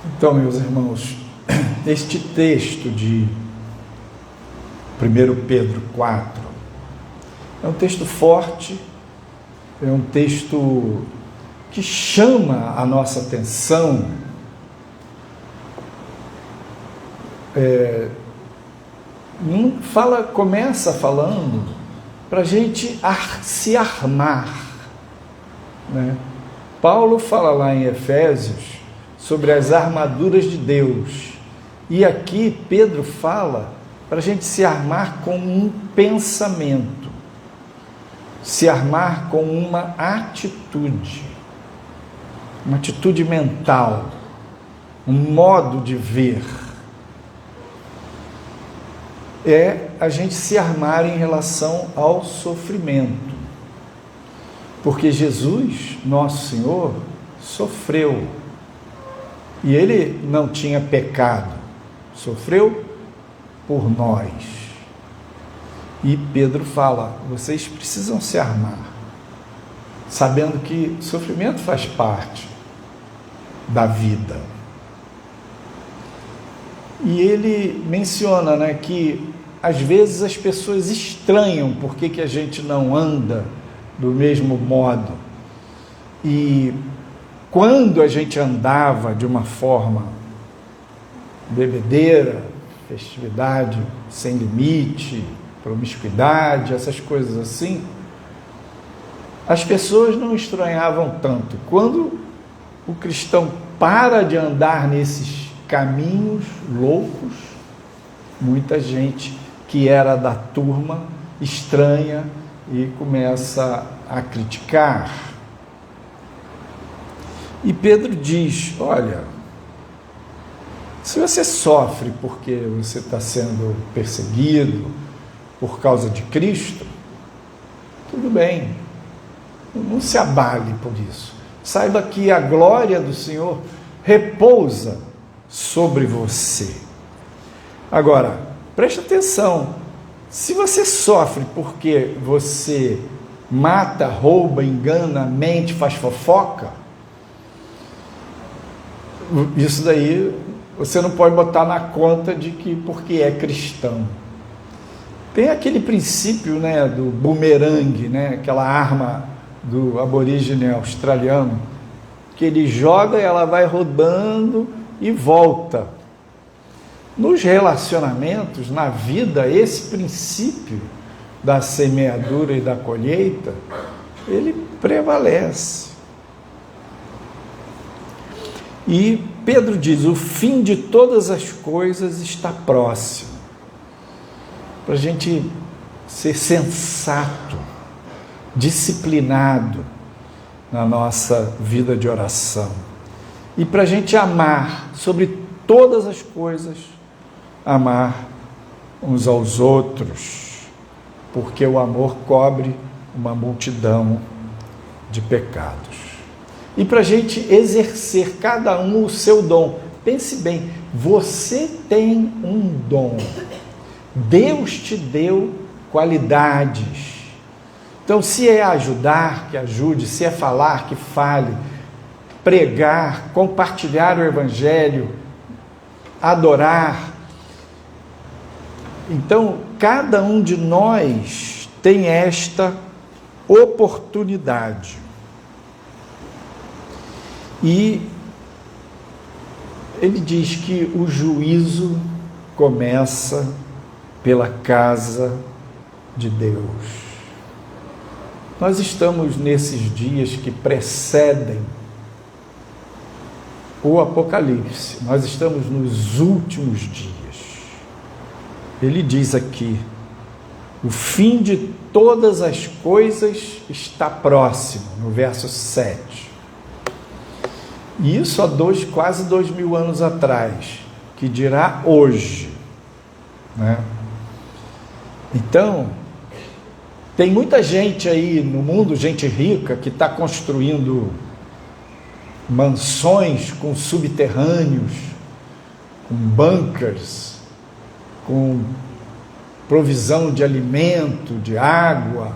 Então, meus irmãos, este texto de 1 Pedro 4 é um texto forte, é um texto que chama a nossa atenção, começa falando para a gente se armar, né? Paulo fala lá em Efésios sobre as armaduras de Deus, e aqui Pedro fala para a gente se armar com um pensamento, se armar com uma atitude mental, um modo de ver. É a gente se armar em relação ao sofrimento, porque Jesus, nosso Senhor, sofreu, e Ele não tinha pecado, sofreu por nós. E Pedro fala, vocês precisam se armar, sabendo que sofrimento faz parte da vida. E ele menciona, né, que às vezes as pessoas estranham por que a gente não anda do mesmo modo. E quando a gente andava de uma forma bebedeira, festividade sem limite, promiscuidade, essas coisas assim, as pessoas não estranhavam tanto. Quando o cristão para de andar nesses caminhos loucos, muita gente que era da turma estranha e começa a criticar. E Pedro diz, olha, se você sofre porque você está sendo perseguido por causa de Cristo, tudo bem, não se abale por isso. Saiba que a glória do Senhor repousa sobre você. Agora, preste atenção, se você sofre porque você mata, rouba, engana, mente, faz fofoca, isso daí você não pode botar na conta de que porque é cristão. Tem aquele princípio, né, do bumerangue, né, aquela arma do aborígene australiano, que ele joga e ela vai rodando e volta. Nos relacionamentos, na vida, esse princípio da semeadura e da colheita, ele prevalece. E Pedro diz, o fim de todas as coisas está próximo. Para a gente ser sensato, disciplinado na nossa vida de oração. E para a gente amar, sobre todas as coisas, amar uns aos outros, porque o amor cobre uma multidão de pecados. E para a gente exercer cada um o seu dom. Pense bem, você tem um dom. Deus te deu qualidades. Então, se é ajudar, que ajude, se é falar, que fale, pregar, compartilhar o Evangelho, adorar. Então, cada um de nós tem esta oportunidade. E ele diz que o juízo começa pela casa de Deus. Nós estamos nesses dias que precedem o Apocalipse, nós estamos nos últimos dias. Ele diz aqui, o fim de todas as coisas está próximo, no verso 7. E isso há quase 2000 anos atrás, que dirá hoje, né? Então, tem muita gente aí no mundo, gente rica, que está construindo mansões com subterrâneos, com bunkers, com provisão de alimento, de água,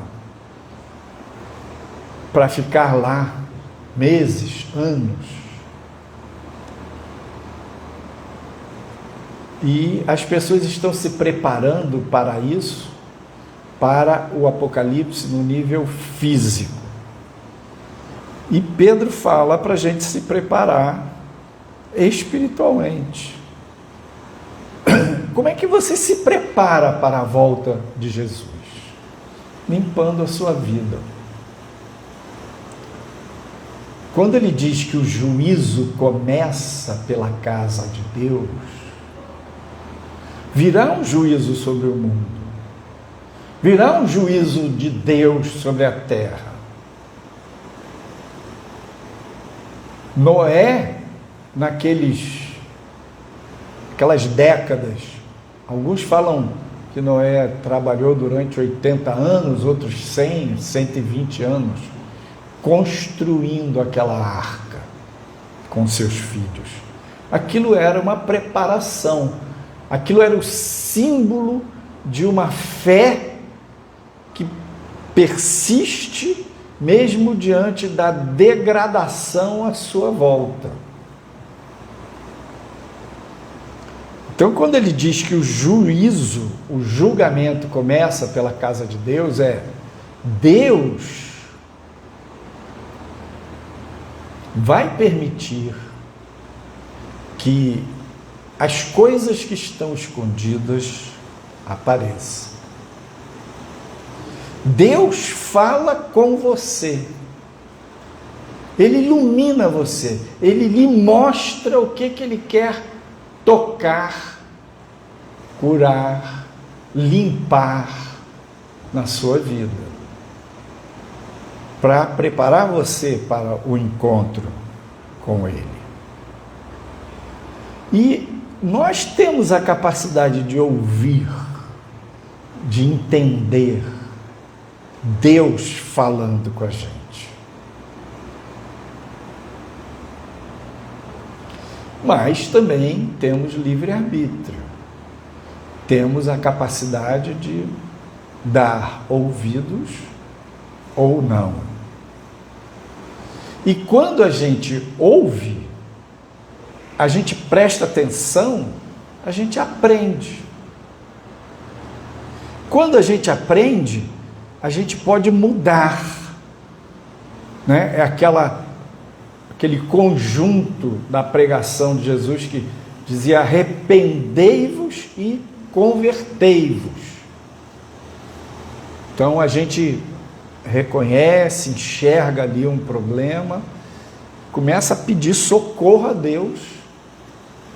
para ficar lá meses, anos. E as pessoas estão se preparando para isso, para o Apocalipse no nível físico. E Pedro fala para a gente se preparar espiritualmente. Como é que você se prepara para a volta de Jesus? Limpando a sua vida. Quando ele diz que o juízo começa pela casa de Deus, virá um juízo sobre o mundo, virá um juízo de Deus sobre a terra. Noé, aquelas décadas, alguns falam que Noé trabalhou durante 80 anos, outros 100, 120 anos, construindo aquela arca com seus filhos. Aquilo era uma preparação, aquilo era o símbolo de uma fé que persiste mesmo diante da degradação à sua volta. Então, quando ele diz que o juízo, o julgamento começa pela casa de Deus, Deus vai permitir que as coisas que estão escondidas apareçam. Deus fala com você, Ele ilumina você, Ele lhe mostra o que Ele quer tocar, curar, limpar na sua vida, para preparar você para o encontro com Ele. E nós temos a capacidade de ouvir, de entender Deus falando com a gente. Mas também temos livre-arbítrio. Temos a capacidade de dar ouvidos ou não. E quando a gente ouve, a gente presta atenção, a gente aprende. Quando a gente aprende, a gente pode mudar, né? É aquele conjunto da pregação de Jesus que dizia: arrependei-vos e convertei-vos. Então a gente reconhece, enxerga ali um problema, começa a pedir socorro a Deus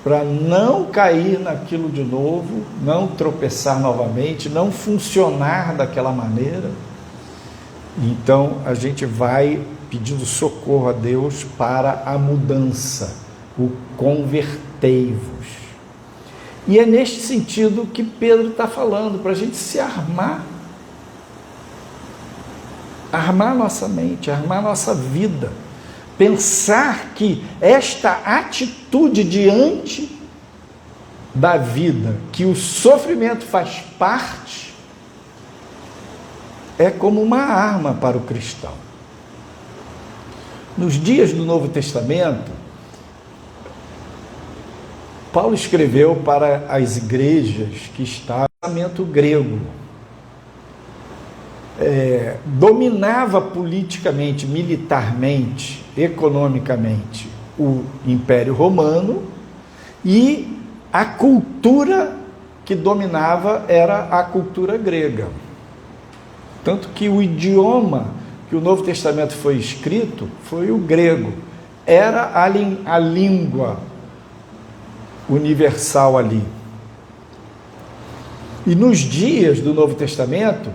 para não cair naquilo de novo, não tropeçar novamente, não funcionar daquela maneira. Então a gente vai pedindo socorro a Deus para a mudança, o convertei-vos. E é neste sentido que Pedro está falando, para a gente se armar nossa mente, armar nossa vida, pensar que esta atitude diante da vida, que o sofrimento faz parte, é como uma arma para o cristão. Nos dias do Novo Testamento, Paulo escreveu para as igrejas que estavam no pensamento grego. Dominava politicamente, militarmente, economicamente o Império Romano, e a cultura que dominava era a cultura grega. Tanto que o idioma que o Novo Testamento foi escrito foi o grego. Era a língua universal ali. E nos dias do Novo Testamento,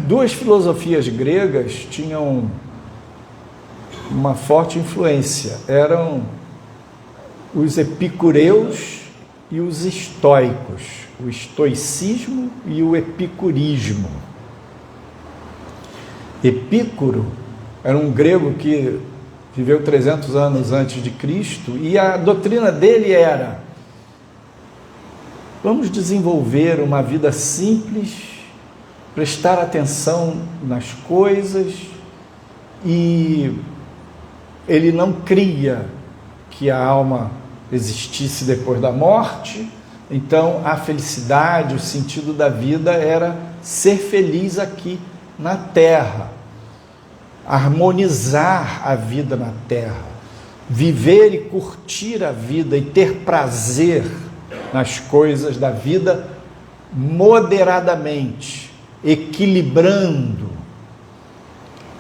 duas filosofias gregas tinham uma forte influência. Eram os epicureus e os estoicos, o estoicismo e o epicurismo. Epícuro era um grego que viveu 300 anos antes de Cristo, e a doutrina dele era: vamos desenvolver uma vida simples, prestar atenção nas coisas, e ele não cria que a alma existisse depois da morte, Então, a felicidade, o sentido da vida era ser feliz aqui na terra, harmonizar a vida na terra, viver e curtir a vida e ter prazer nas coisas da vida moderadamente, equilibrando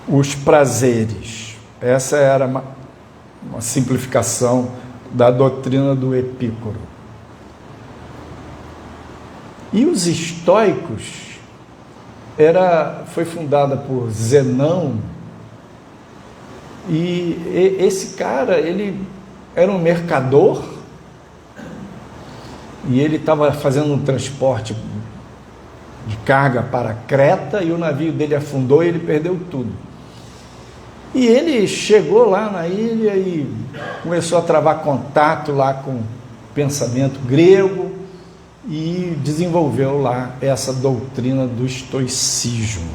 os prazeres. Essa era uma simplificação da doutrina do Epícoro. E os estoicos foi fundada por Zenão, e esse cara, ele era um mercador, e ele estava fazendo um transporte de carga para Creta, e o navio dele afundou e ele perdeu tudo. E ele chegou lá na ilha e começou a travar contato lá com o pensamento grego e desenvolveu lá essa doutrina do estoicismo,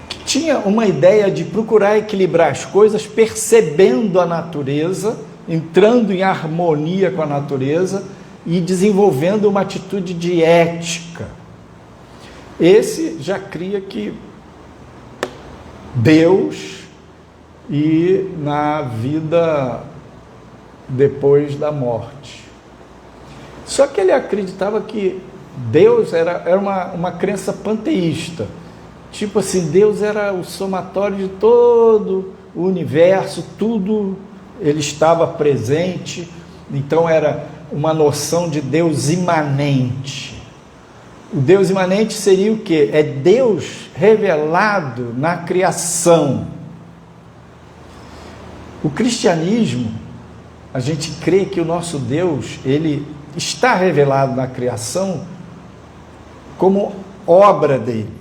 que tinha uma ideia de procurar equilibrar as coisas, percebendo a natureza, entrando em harmonia com a natureza e desenvolvendo uma atitude de ética. Esse já cria que Deus e na vida depois da morte. Só que ele acreditava que Deus era uma crença panteísta. Tipo assim, Deus era o somatório de todo o universo, tudo ele estava presente. Então era uma noção de Deus imanente. O Deus imanente seria o quê? É Deus revelado na criação. O cristianismo, a gente crê que o nosso Deus, ele está revelado na criação como obra dele.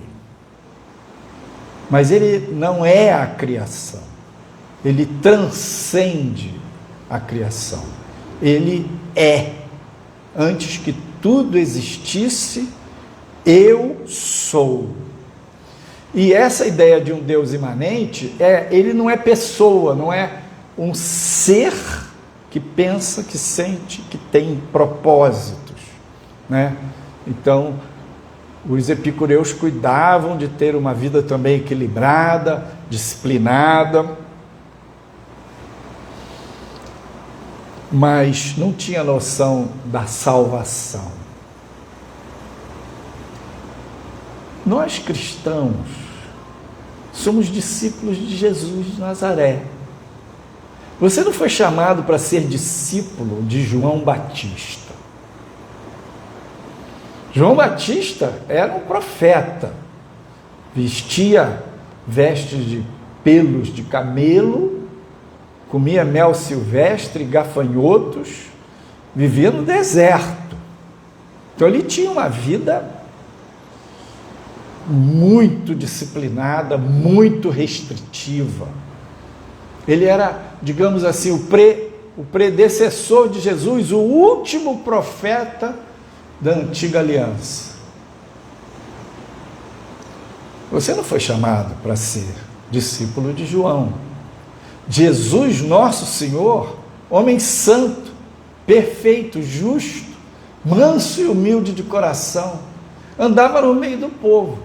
Mas ele não é a criação. Ele transcende a criação. Ele é. Antes que tudo existisse, eu sou. E essa ideia de um Deus imanente, ele não é pessoa, não é um ser que pensa, que sente, que tem propósitos, né? Então, os epicureus cuidavam de ter uma vida também equilibrada, disciplinada, mas não tinha noção da salvação. Nós cristãos somos discípulos de Jesus de Nazaré. Você não foi chamado para ser discípulo de João Batista. João Batista era um profeta, vestia vestes de pelos de camelo, comia mel silvestre, gafanhotos, vivia no deserto. Então ele tinha uma vida muito disciplinada, muito restritiva. Ele era, digamos assim, o predecessor de Jesus, o último profeta da antiga aliança. Você não foi chamado para ser discípulo de João. Jesus, nosso Senhor, homem santo, perfeito, justo, manso e humilde de coração, andava no meio do povo,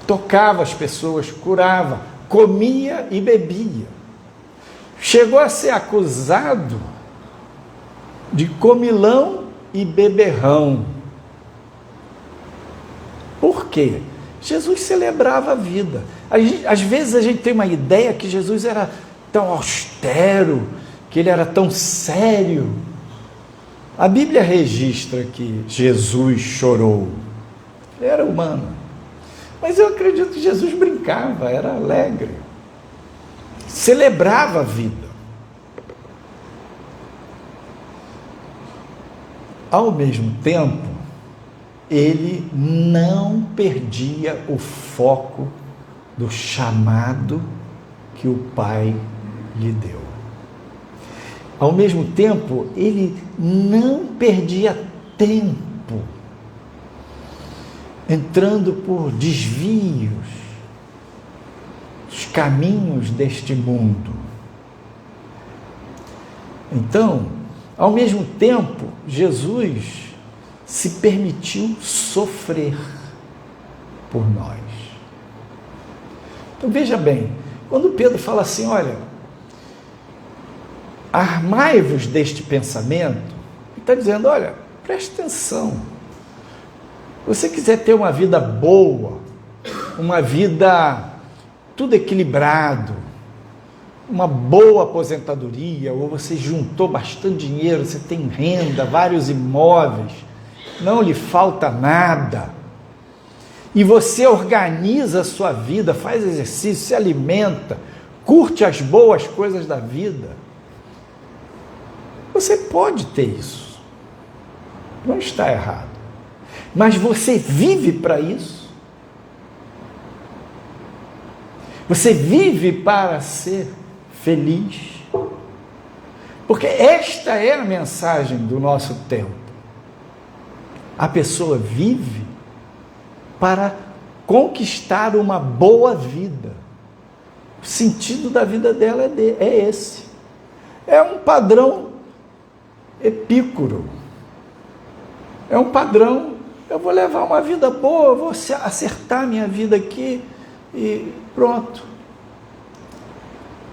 tocava as pessoas, curava, comia e bebia. Chegou a ser acusado de comilão e beberrão. Por quê? Jesus celebrava a vida. Às vezes a gente tem uma ideia que Jesus era tão austero, que ele era tão sério. A Bíblia registra que Jesus chorou. Ele era humano. Mas eu acredito que Jesus brincava, era alegre. Celebrava a vida. Ao mesmo tempo, ele não perdia o foco do chamado que o Pai lhe deu. Ao mesmo tempo, ele não perdia tempo entrando por desvios, os caminhos deste mundo. Então, Ao mesmo tempo, Jesus se permitiu sofrer por nós. Então veja bem, quando Pedro fala assim, olha, armai-vos deste pensamento, ele está dizendo, olha, preste atenção, se você quiser ter uma vida boa, uma vida tudo equilibrado, uma boa aposentadoria, ou você juntou bastante dinheiro, você tem renda, vários imóveis, não lhe falta nada, e você organiza a sua vida, faz exercício, se alimenta, curte as boas coisas da vida, você pode ter isso, não está errado, mas você vive para isso? Você vive para ser feliz? Porque esta é a mensagem do nosso tempo. A pessoa vive para conquistar uma boa vida. O sentido da vida dela é esse. É um padrão epícuro. É um padrão, eu vou levar uma vida boa, vou acertar minha vida aqui e pronto.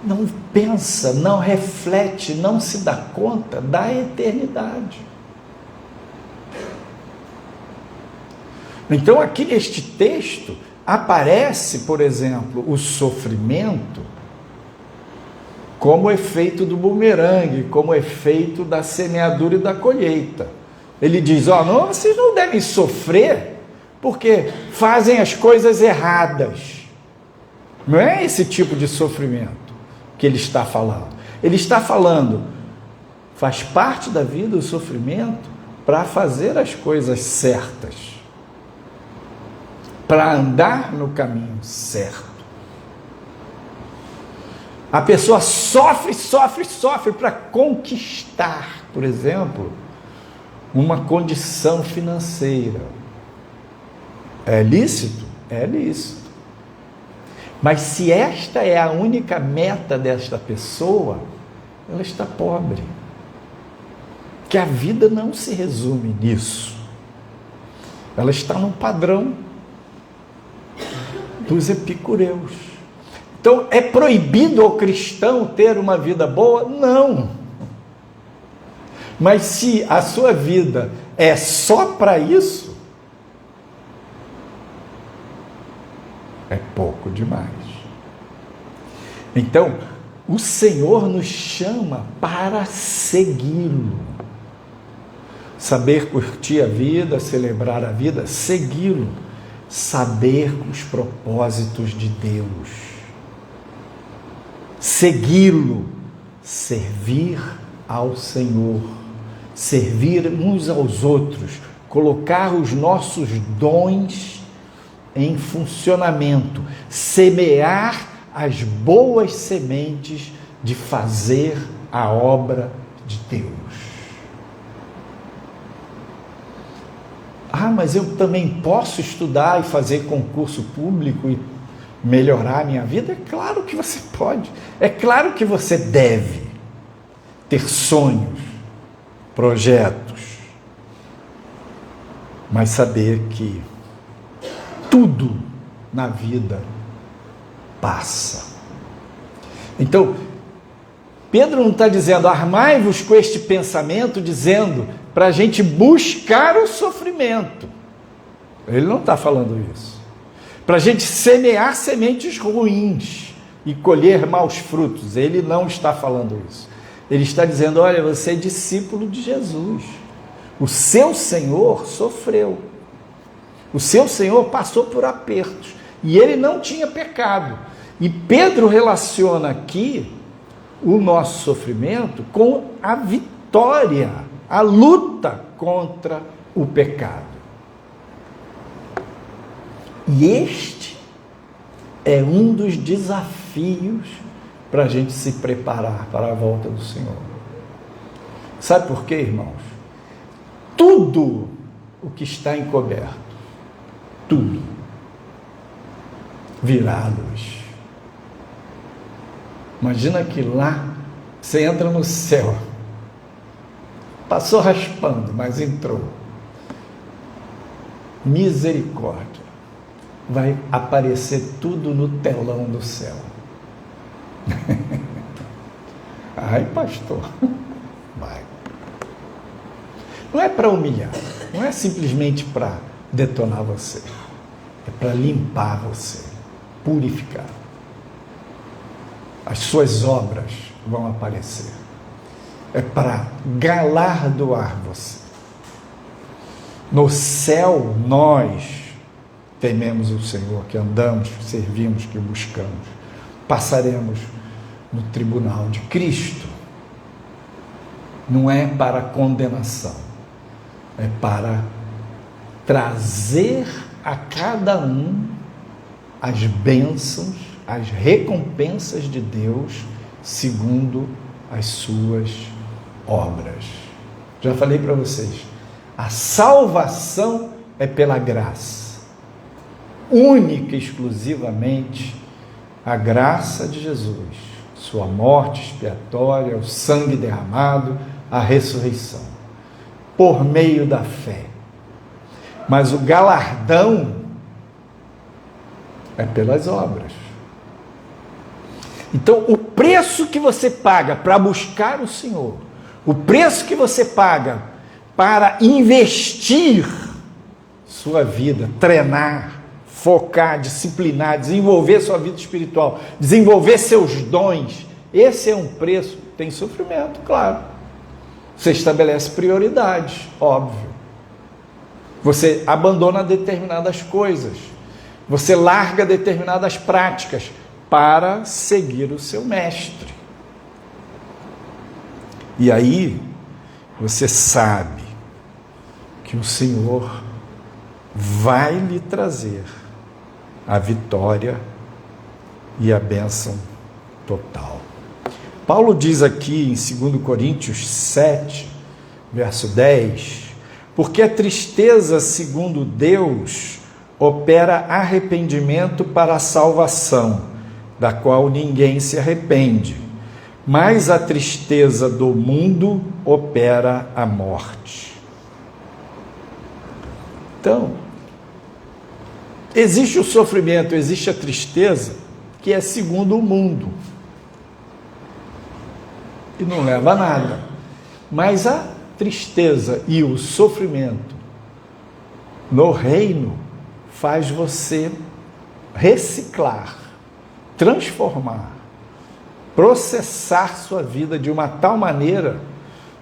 Não pensa, não reflete, não se dá conta da eternidade. Então, aqui neste texto, aparece, por exemplo, o sofrimento como efeito do bumerangue, como efeito da semeadura e da colheita. Ele diz, não, vocês não devem sofrer porque fazem as coisas erradas. Não é esse tipo de sofrimento que ele está falando. Ele está falando, faz parte da vida o sofrimento para fazer as coisas certas, para andar no caminho certo. A pessoa sofre para conquistar, por exemplo, uma condição financeira. É lícito? É lícito. Mas se esta é a única meta desta pessoa, ela está pobre. Que a vida não se resume nisso. Ela está no padrão dos epicureus. Então, é proibido ao cristão ter uma vida boa? Não. Mas se a sua vida é só para isso, é pouco demais. Então, o Senhor nos chama para segui-lo. Saber curtir a vida, celebrar a vida, segui-lo. Saber os propósitos de Deus. Segui-lo, servir ao Senhor, servir uns aos outros, colocar os nossos dons em funcionamento, semear as boas sementes de fazer a obra de Deus. Mas eu também posso estudar e fazer concurso público e melhorar a minha vida? É claro que você pode, é claro que você deve ter sonhos, projetos, mas saber que tudo na vida passa. Então, Pedro não está dizendo, armai-vos com este pensamento, dizendo para a gente buscar o sofrimento. Ele não está falando isso. Para a gente semear sementes ruins e colher maus frutos. Ele não está falando isso. Ele está dizendo, olha, você é discípulo de Jesus. O seu Senhor sofreu. O seu Senhor passou por apertos. E ele não tinha pecado. E Pedro relaciona aqui o nosso sofrimento com a vitória, a luta contra o pecado. E este é um dos desafios para a gente se preparar para a volta do Senhor. Sabe por quê, irmãos? Tudo o que está encoberto, tudo, virá à luz. Imagina que lá, você entra no céu, Passou raspando, mas entrou. Misericórdia. Vai aparecer tudo no telão do céu. Ai, pastor. Vai. Não é para humilhar, não é simplesmente para detonar você, é para limpar você, purificar. As suas obras vão aparecer, é para galardoar você. No céu nós tememos o Senhor, que andamos, que servimos, que buscamos, passaremos no tribunal de Cristo. Não é para condenação, é para trazer a cada um as bênçãos, as recompensas de Deus, segundo as suas obras. Já falei para vocês, a salvação é pela graça, única e exclusivamente a graça de Jesus, sua morte expiatória, o sangue derramado, a ressurreição, por meio da fé. Mas o galardão é pelas obras. Então, o preço que você paga para buscar o Senhor, o preço que você paga para investir sua vida, treinar, focar, disciplinar, desenvolver sua vida espiritual, desenvolver seus dons, esse é um preço. Tem sofrimento, claro. Você estabelece prioridades, óbvio. Você abandona determinadas coisas. Você larga determinadas práticas para seguir o seu mestre. E aí, você sabe que o Senhor vai lhe trazer a vitória e a bênção total. Paulo diz aqui em 2 Coríntios 7, verso 10, porque a tristeza, segundo Deus, opera arrependimento para a salvação, da qual ninguém se arrepende, mas a tristeza do mundo opera a morte. Então, existe o sofrimento, existe a tristeza, que é segundo o mundo, e não leva a nada. Mas a tristeza e o sofrimento no reino faz você reciclar, transformar, processar sua vida de uma tal maneira.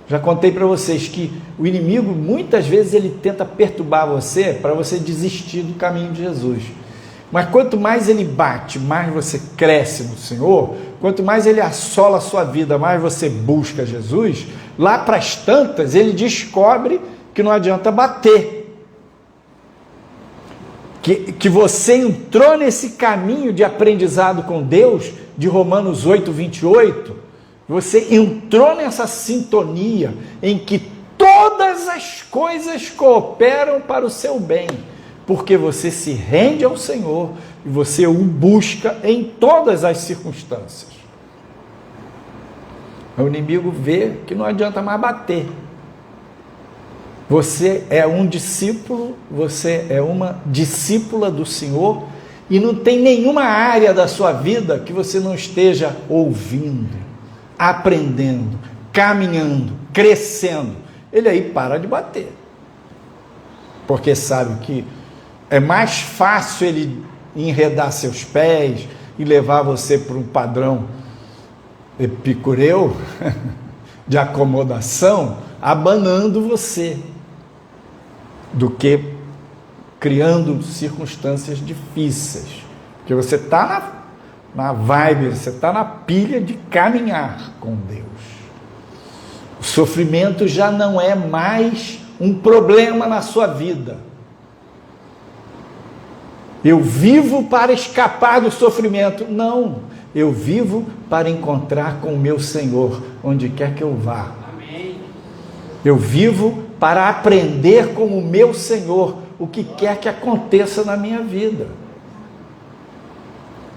Já contei para vocês que o inimigo, muitas vezes, ele tenta perturbar você para você desistir do caminho de Jesus. Mas quanto mais ele bate, mais você cresce no Senhor, quanto mais ele assola a sua vida, mais você busca Jesus, lá para as tantas, ele descobre que não adianta bater. Que você entrou nesse caminho de aprendizado com Deus, de Romanos 8, 28, você entrou nessa sintonia em que todas as coisas cooperam para o seu bem, porque você se rende ao Senhor e você o busca em todas as circunstâncias. O inimigo vê que não adianta mais bater. Você é um discípulo, você é uma discípula do Senhor e não tem nenhuma área da sua vida que você não esteja ouvindo, aprendendo, caminhando, crescendo. Ele aí para de bater, porque sabe que é mais fácil ele enredar seus pés e levar você para um padrão epicureu de acomodação, abanando você, do que criando circunstâncias difíceis, porque você está na vibe, você está na pilha de caminhar com Deus. O sofrimento já não é mais um problema na sua vida. Eu vivo para escapar do sofrimento. Não, eu vivo para encontrar com o meu Senhor, onde quer que eu vá. Amém. Eu vivo para aprender com o meu Senhor o que quer que aconteça na minha vida.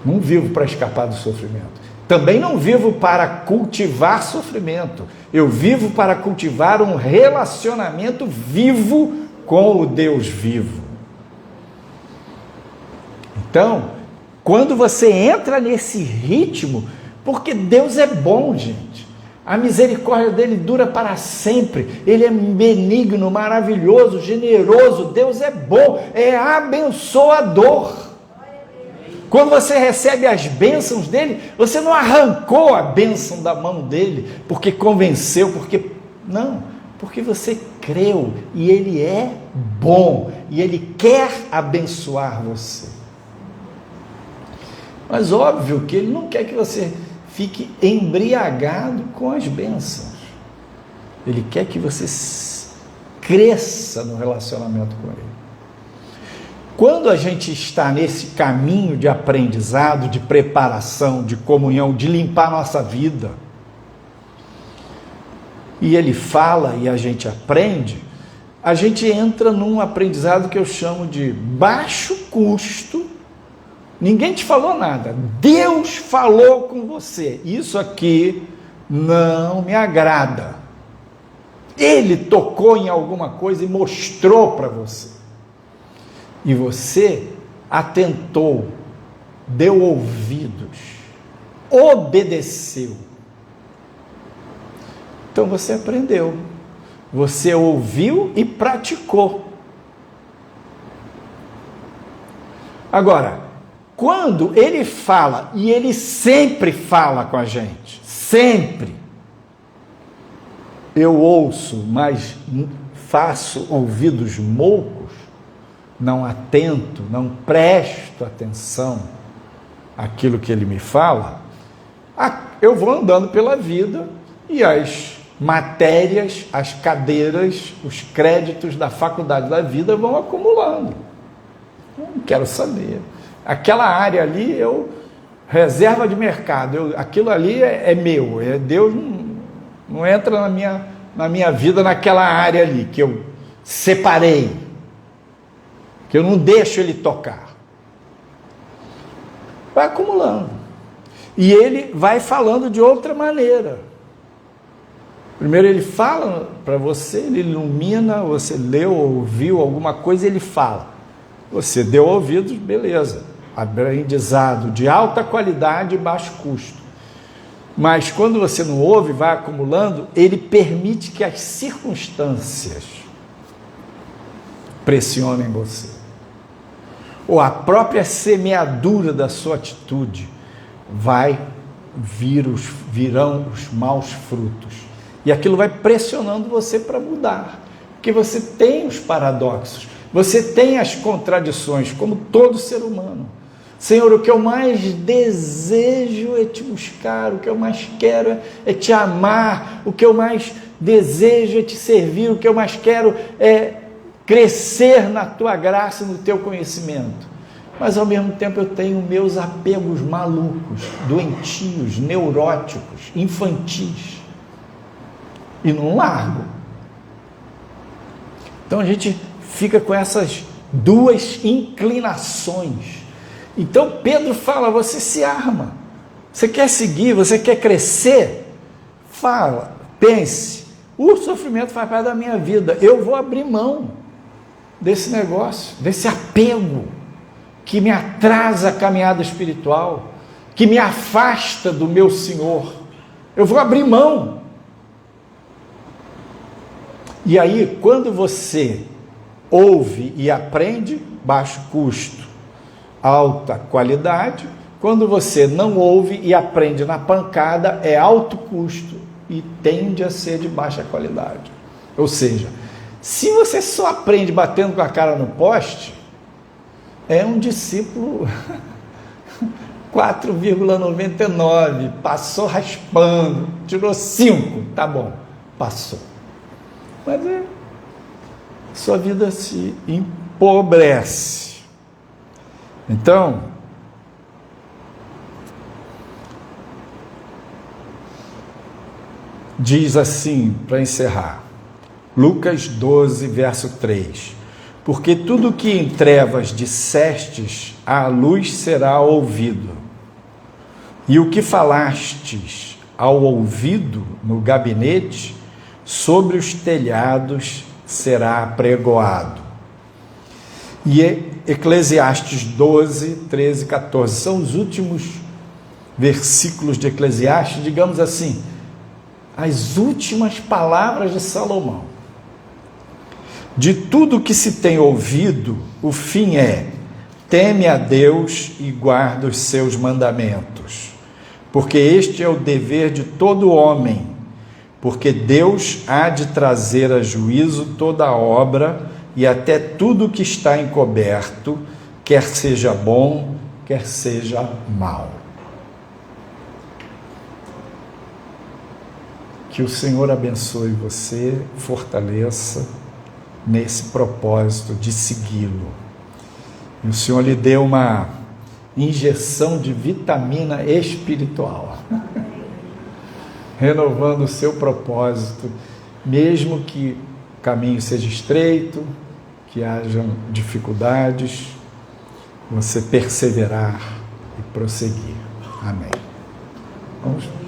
Não vivo para escapar do sofrimento. também não vivo para cultivar sofrimento. Eu vivo para cultivar um relacionamento vivo com o Deus vivo. Então, quando você entra nesse ritmo, porque Deus é bom, gente. A misericórdia dele dura para sempre. Ele é benigno, maravilhoso, generoso. Deus é bom, é abençoador. Quando você recebe as bênçãos dele, você não arrancou a bênção da mão dele, porque convenceu, porque você creu, e ele é bom, e ele quer abençoar você. Mas óbvio que ele não quer que você fique embriagado com as bênçãos. Ele quer que você cresça no relacionamento com ele. Quando a gente está nesse caminho de aprendizado, de preparação, de comunhão, de limpar nossa vida, e ele fala e a gente aprende, a gente entra num aprendizado que eu chamo de baixo custo. Ninguém te falou nada, Deus falou com você, isso aqui não me agrada. Ele tocou em alguma coisa e mostrou para você. E você atentou, deu ouvidos, obedeceu. Então você aprendeu, você ouviu e praticou. Agora, quando ele fala, e ele sempre fala com a gente, sempre, eu ouço, mas faço ouvidos moucos, não atento, não presto atenção àquilo que ele me fala, eu vou andando pela vida e as matérias, as cadeiras, os créditos da faculdade da vida vão acumulando. Não quero saber. Aquela área ali, reserva de mercado, aquilo ali é meu, Deus não entra na minha vida naquela área ali, que eu separei, que eu não deixo ele tocar. Vai acumulando. E ele vai falando de outra maneira. Primeiro ele fala para você, ele ilumina, você leu, ouviu alguma coisa, ele fala. Você deu ouvidos, beleza. Aprendizado de alta qualidade e baixo custo. Mas quando você não ouve, vai acumulando, ele permite que as circunstâncias pressionem você. Ou a semeadura da sua atitude virão os maus frutos. E aquilo vai pressionando você para mudar. Porque você tem os paradoxos, você tem as contradições, como todo ser humano. Senhor, o que eu mais desejo é te buscar, o que eu mais quero é te amar, o que eu mais desejo é te servir, o que eu mais quero é crescer na tua graça e no teu conhecimento. Mas ao mesmo tempo eu tenho meus apegos malucos, doentios, neuróticos, infantis. E não largo. Então a gente fica com essas duas inclinações. Então Pedro fala, você se arma. Você quer seguir, você quer crescer? Fala, pense, o sofrimento faz parte da minha vida. Eu vou abrir mão desse negócio, desse apego que me atrasa a caminhada espiritual, que me afasta do meu Senhor. Eu vou abrir mão. E aí, quando você ouve e aprende, baixo custo, alta qualidade. Quando você não ouve e aprende na pancada, é alto custo e tende a ser de baixa qualidade. Ou seja, se você só aprende batendo com a cara no poste, é um discípulo 4,99, passou raspando, tirou 5, tá bom, passou. Mas sua vida se empobrece. Então, diz assim, para encerrar, Lucas 12, verso 3, porque tudo que em trevas dissestes, à luz será ouvido, E o que falastes ao ouvido no gabinete, sobre os telhados será apregoado. E Eclesiastes 12, 13 e 14 são os últimos versículos de Eclesiastes, digamos assim, as últimas palavras de Salomão. De tudo que se tem ouvido, o fim é: teme a Deus e guarda os seus mandamentos, porque este é o dever de todo homem, porque Deus há de trazer a juízo toda a obra e até tudo que está encoberto, quer seja bom, quer seja mal. Que o Senhor abençoe você, fortaleça nesse propósito de segui-lo. E o Senhor lhe dê uma injeção de vitamina espiritual, renovando o seu propósito, mesmo que o caminho seja estreito, que hajam dificuldades, você perseverar e prosseguir. Amém. Vamos